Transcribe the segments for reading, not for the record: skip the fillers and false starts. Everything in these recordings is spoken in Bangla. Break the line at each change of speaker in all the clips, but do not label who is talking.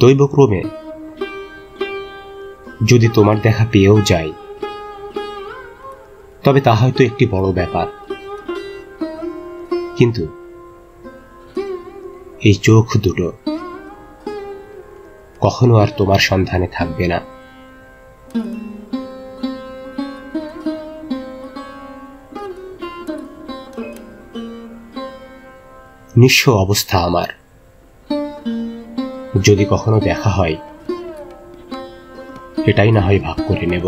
দৈবক্রমে যদি তোমার দেখা পেয়েও যাই, তবে তা হয়তো একটি বড় ব্যাপার। কিন্তু এই চোখ দুটো কখনো আর তোমার সন্ধানে থাকবে না। নিঃস্ব অবস্থা আমার। যদি কখনো দেখা হয়, এটাই না হয় ভাগ করে নেব।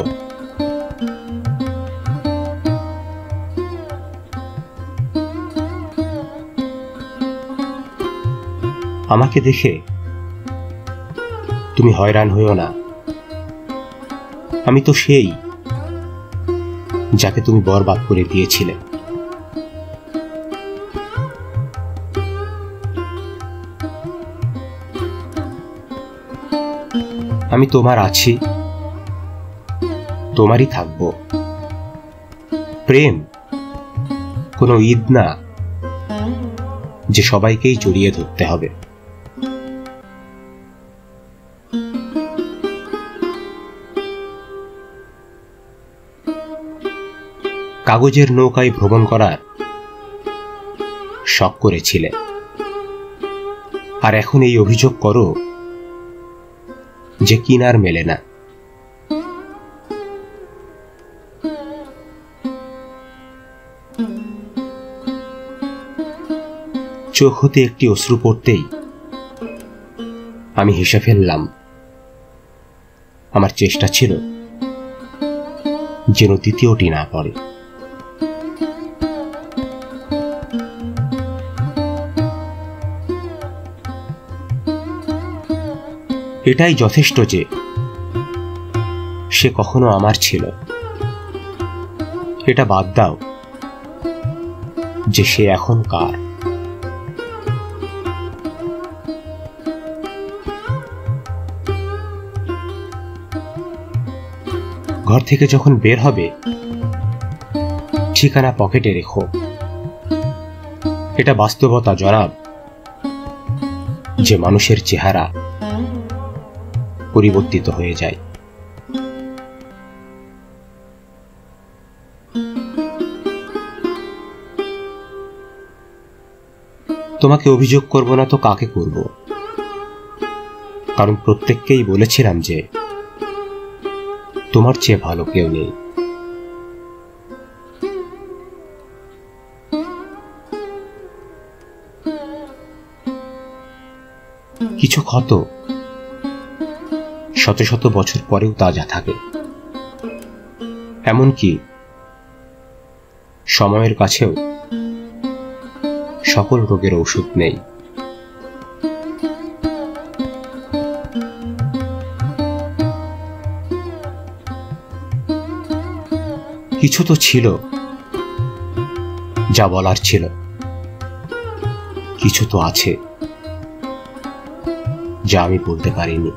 আমাকে দেখে তুমি হয়রান হইও না। আমি তো সেই যাকে তুমি বরবাদ করে দিয়েছিলে। আমি তোমার আছি, তোমারই থাকব। প্রেম কোনো ঈদ না যে সবাইকেই জড়িয়ে ধরতে হবে। কাগজের নৌকায় ভ্রমণ করার শখ করেছিলে, আর এখন এই অভিযোগ করো যে কিনার মেলে না। চোখ হতে একটি অশ্রু পড়তেই আমি হেসে ফেললাম। আমার চেষ্টা ছিল যেন দ্বিতীয়টি না পড়ে। এটাই যথেষ্ট যে সে কখনো আমার ছিল। এটা বাদ দাও যে সে এখন কার। ঘর থেকে যখন বের হবে, ঠিকানা পকেটে রেখো। এটা বাস্তবতা জনাব, যে মানুষের চেহারা পরিবর্তিত হয়ে যায়। তোমাকে অভিযোগ করব না তো কাকে করব? কারণ প্রত্যেককেই বলেছিলাম যে তোমার চেয়ে ভালো কেউ নেই। কিছু ক্ষত শত শত বছর পরেও তাজা থাকে। এমনকি সময়ের কাছেও সকল রোগের ঔষধ নেই। কিছু তো ছিল যা বলার ছিল, কিছু তো আছে যা আমি বলতে পারিনি।